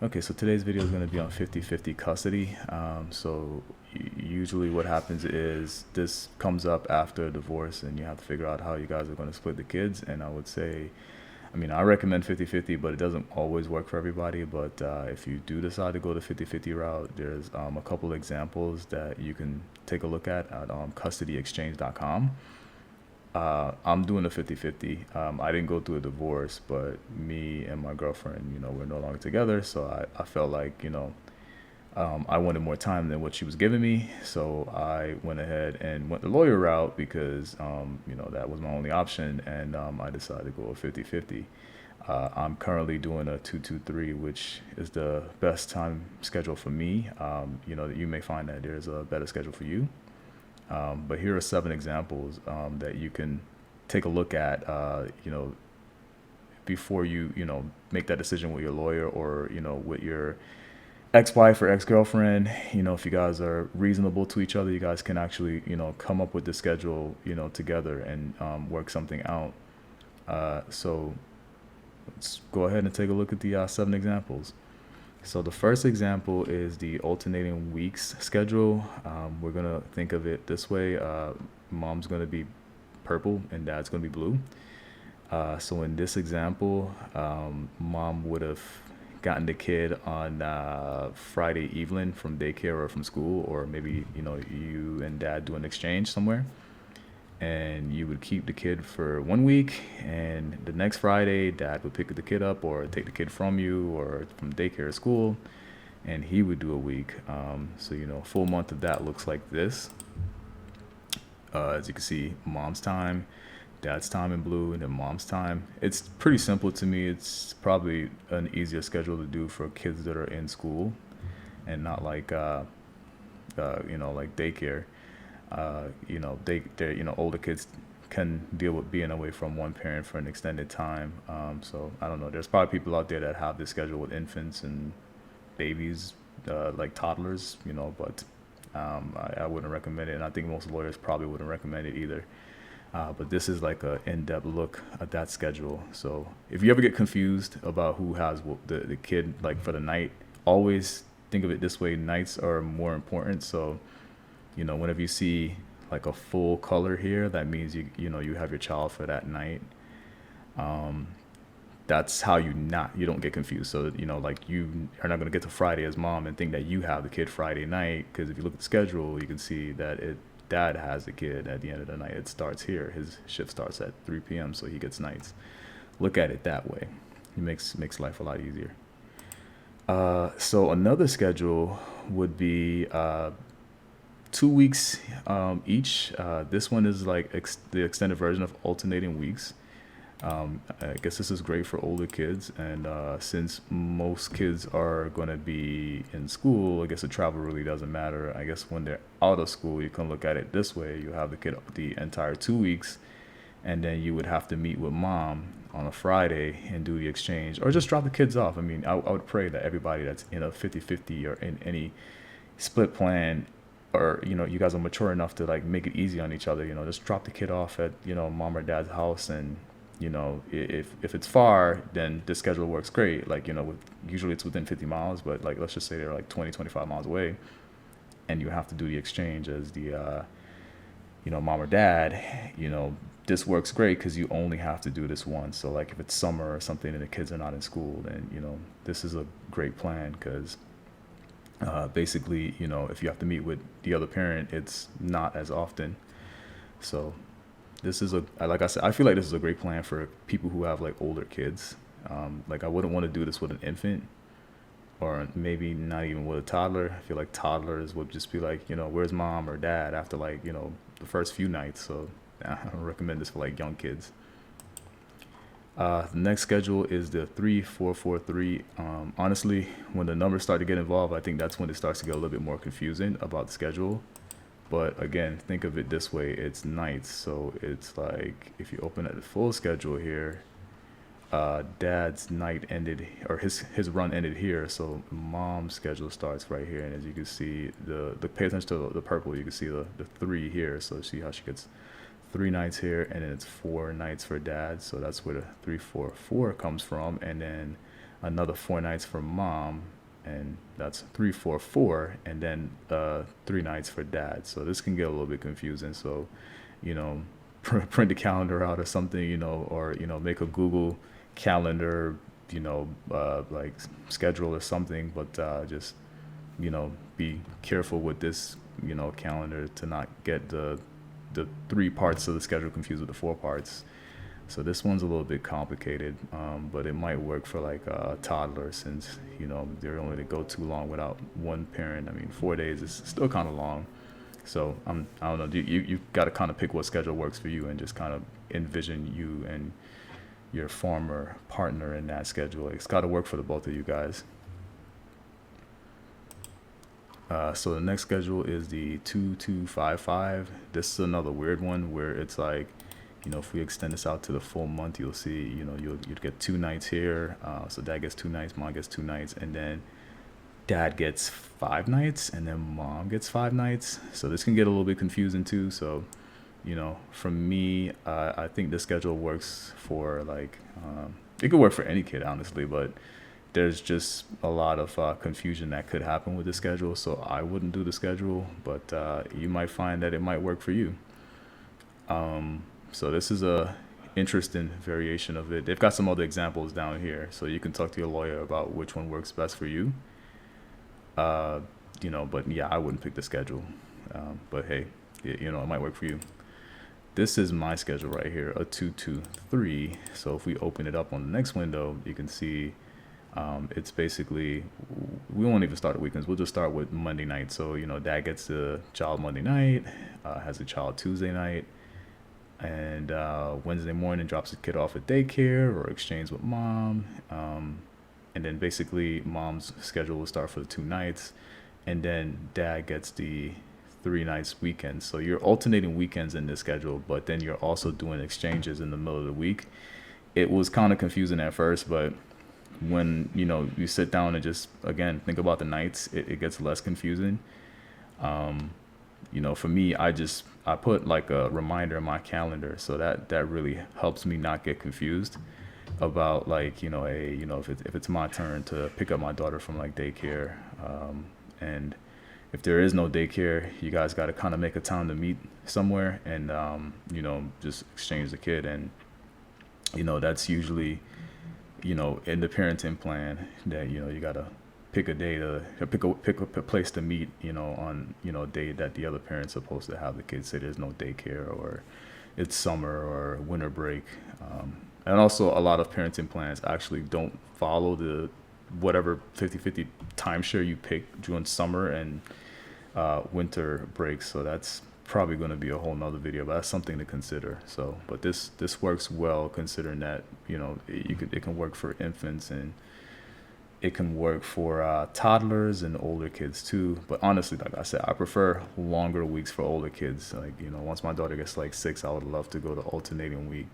Okay, so today's video is going to be on 50-50 custody. So usually what happens is this comes up after a divorce and you have to figure out how you guys are going to split the kids. And I would say, I mean, I recommend 50-50, but it doesn't always work for everybody. But if you do decide to go the 50-50 route, there's a couple examples that you can take a look at custodyexchange.com. I'm doing a 50-50. I didn't go through a divorce, but me and my girlfriend, we're no longer together. So I felt like, I wanted more time than what she was giving me. So I went ahead and went the lawyer route because, that was my only option. And I decided to go a 50-50. I'm currently doing a 2-2-3, which is the best time schedule for me. That you may find that there's a better schedule for you. But here are 7 examples that you can take a look at, before you make that decision with your lawyer or, with your ex-wife or ex-girlfriend. If you guys are reasonable to each other, you guys can actually, come up with the schedule, together and work something out. So let's go ahead and take a look at the 7 examples. So the first example is the alternating weeks schedule. We're going to think of it this way. Mom's going to be purple and dad's going to be blue. So in this example, mom would have gotten the kid on Friday evening from daycare or from school, or maybe, you and dad do an exchange somewhere. And you would keep the kid for 1 week, and the next Friday, dad would pick the kid up or take the kid from you or from daycare or school, and he would do a week. So, a full month of that looks like this. As you can see, mom's time, dad's time in blue, and then mom's time. It's pretty simple to me. It's probably an easier schedule to do for kids that are in school and not like, like daycare. Older kids can deal with being away from one parent for an extended time. So I don't know. There's probably people out there that have this schedule with infants and babies, like toddlers, but I wouldn't recommend it. And I think most lawyers probably wouldn't recommend it either. But this is like a in-depth look at that schedule. So if you ever get confused about who has the kid, like for the night, always think of it this way. Nights are more important. So whenever you see like a full color here, that means you have your child for that night. That's how you don't get confused. So like you are not going to get to Friday as mom and think that you have the kid Friday night, because if you look at the schedule, you can see that dad has the kid at the end of the night. It starts here. His shift starts at 3 p.m. so he gets nights. Look at it that way. It makes life a lot easier. So another schedule would be 2 weeks each. This one is like the extended version of alternating weeks. I guess this is great for older kids, and since most kids are going to be in school, I guess the travel really doesn't matter. I guess when they're out of school, you can look at it this way. You have the kid the entire 2 weeks, and then you would have to meet with mom on a Friday and do the exchange, or just drop the kids off. I mean, I would pray that everybody that's in a 50-50 or in any split plan, or you guys are mature enough to like make it easy on each other. Just drop the kid off at mom or dad's house, and if it's far, then the schedule works great. Like usually it's within 50 miles, but like let's just say they're like 20-25 miles away, and you have to do the exchange as the mom or dad. This works great because you only have to do this once. So like if it's summer or something and the kids are not in school, then this is a great plan, because basically, if you have to meet with the other parent, it's not as often. So this is like I said, I feel like this is a great plan for people who have like older kids. Like I wouldn't want to do this with an infant, or maybe not even with a toddler. I feel like toddlers would just be like, where's mom or dad after like, the first few nights. So I don't recommend this for like young kids. The next schedule is the 3-4-4-3. Honestly, when the numbers start to get involved, I think that's when it starts to get a little bit more confusing about the schedule. But again, think of it this way. It's nights. So it's like if you open at the full schedule here, dad's night ended, or his run ended here. So mom's schedule starts right here. And as you can see, the pay attention to the purple, you can see the 3 here. So see how she gets 3 nights here, and then it's 4 nights for dad. So that's where the 3-4-4 comes from. And then another 4 nights for mom, and that's 3 4 4, and then 3 nights for dad. So this can get a little bit confusing. So, you know, print a calendar out or something, or make a Google calendar, like schedule or something. But just be careful with this calendar to not get the 3 parts of the schedule confused with the 4 parts. So this one's a little bit complicated, but it might work for like a toddler, since they're only to go too long without one parent. I mean, 4 days is still kind of long. So I don't know. You got to kind of pick what schedule works for you, and just kind of envision you and your former partner in that schedule. It's got to work for the both of you guys. So the next schedule is the 2255. This is another weird one where it's like, if we extend this out to the full month, you'll see, you'd get 2 nights here. So dad gets 2 nights, mom gets 2 nights, and then dad gets 5 nights, and then mom gets 5 nights. So this can get a little bit confusing too. So, for me, I think the schedule works for like, it could work for any kid, honestly, but there's just a lot of confusion that could happen with the schedule. So I wouldn't do the schedule, but you might find that it might work for you. So this is a interesting variation of it. They've got some other examples down here, so you can talk to your lawyer about which one works best for you. But yeah, I wouldn't pick the schedule. But hey, it might work for you. This is my schedule right here, a 223. So if we open it up on the next window, you can see it's basically, we won't even start at weekends. We'll just start with Monday night. So, dad gets the child Monday night, has a child Tuesday night, and Wednesday morning drops the kid off at daycare or exchange with mom. And then basically mom's schedule will start for the 2 nights, and then dad gets the 3 nights weekends. So you're alternating weekends in this schedule, but then you're also doing exchanges in the middle of the week. It was kind of confusing at first, but when you sit down and just again think about the nights, it gets less confusing. For me, I put like a reminder in my calendar, so that really helps me not get confused about like if it's my turn to pick up my daughter from like daycare, and if there is no daycare, you guys got to kind of make a time to meet somewhere, and just exchange the kid. And that's usually in the parenting plan that you gotta pick a day to pick a place to meet on a day that the other parent's supposed to have the kids. Say there's no daycare, or it's summer or winter break. And also a lot of parenting plans actually don't follow the whatever 50-50 timeshare you pick during summer and winter breaks. So that's probably going to be a whole nother video, but that's something to consider. So, but this works well, considering that it can work for infants, and it can work for toddlers and older kids too. But honestly, like I said, I prefer longer weeks for older kids. Like once my daughter gets like 6, I would love to go to alternating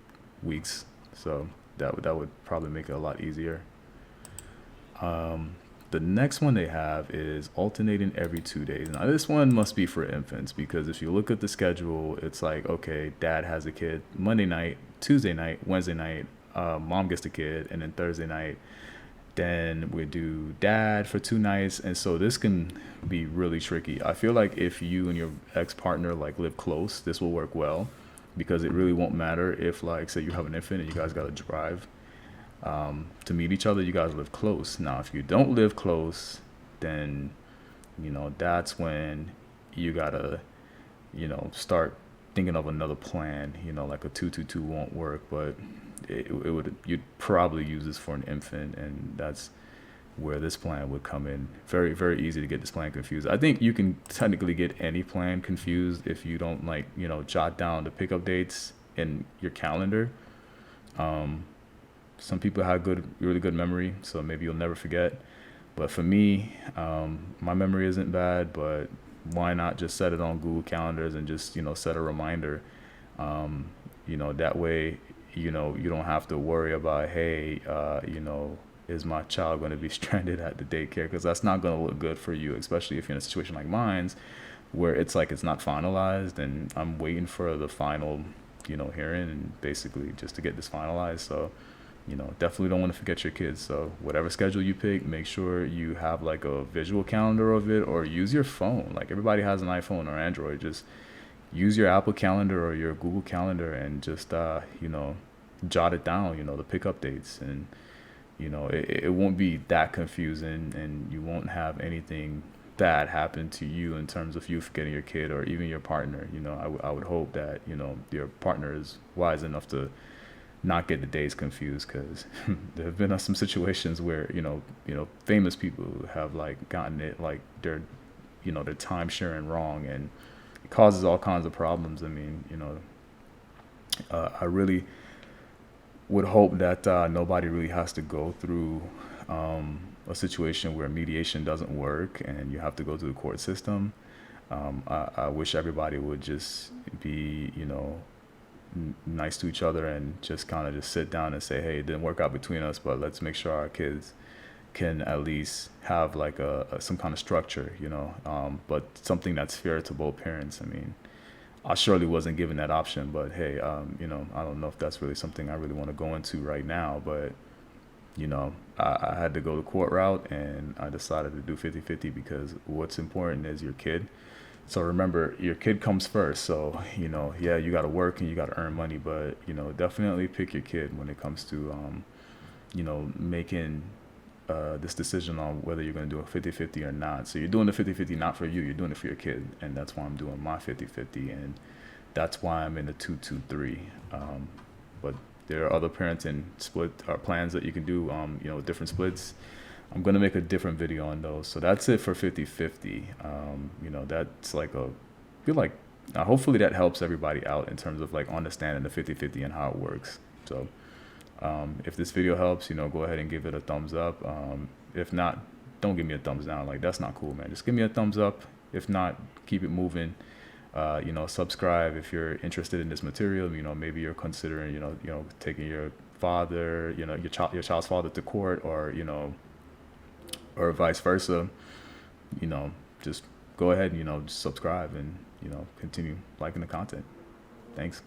weeks. So that would probably make it a lot easier. The next one they have is alternating every 2 days. Now this one must be for infants, because if you look at the schedule, it's like, okay, dad has a kid Monday night, Tuesday night, Wednesday night, mom gets the kid, and then Thursday night, then we do dad for 2 nights. And so this can be really tricky. I feel like if you and your ex-partner like live close, this will work well, because it really won't matter if, like, say you have an infant and you guys got to drive to meet each other. You guys live close. Now if you don't live close, then that's when you gotta start thinking of another plan. Like a 222 won't work, but you'd probably use this for an infant, and that's where this plan would come in. Very, very easy to get this plan confused. I think you can technically get any plan confused if you don't jot down the pickup dates in your calendar. Some people have really good memory, so maybe you'll never forget. But for me, my memory isn't bad, but why not just set it on Google Calendars and just, set a reminder. That way, you don't have to worry about, hey, is my child going to be stranded at the daycare? Because that's not going to look good for you, especially if you're in a situation like mine's, where it's like it's not finalized, and I'm waiting for the final, hearing, and basically just to get this finalized. So definitely don't want to forget your kids. So whatever schedule you pick, make sure you have like a visual calendar of it, or use your phone. Like everybody has an iPhone or Android. Just use your Apple Calendar or your Google Calendar and just jot it down. The pickup dates, and it won't be that confusing, and you won't have anything bad happen to you in terms of you forgetting your kid or even your partner. I would hope that your partner is wise enough to not get the days confused, because there have been some situations where famous people have like gotten it like their time sharing wrong, and it causes all kinds of problems. I mean, I really would hope that nobody really has to go through a situation where mediation doesn't work and you have to go through the court system. I wish everybody would just be nice to each other and just kind of just sit down and say, hey, it didn't work out between us, but let's make sure our kids can at least have like some kind of structure, but something that's fair to both parents. I mean, I surely wasn't given that option, but hey, I don't know if that's really something I really want to go into right now, but I had to go the court route, and I decided to do 50-50 because what's important is your kid. So remember, your kid comes first. So, yeah, you got to work and you got to earn money, but, definitely pick your kid when it comes to, making this decision on whether you're going to do a 50-50 or not. So you're doing the 50-50 not for you, you're doing it for your kid. And that's why I'm doing my 50-50. And that's why I'm in the 2-2-3. But there are other parenting split or plans that you can do, different splits. I'm going to make a different video on those. So that's it for 50-50. That's like feel like hopefully that helps everybody out in terms of like understanding the 50-50 and how it works. So if this video helps, go ahead and give it a thumbs up. If not, don't give me a thumbs down. Like, that's not cool, man. Just give me a thumbs up. If not, keep it moving. Subscribe if you're interested in this material. Maybe you're considering, taking your father, your child's father to court, or vice versa. Just go ahead and, just subscribe and, continue liking the content. Thanks.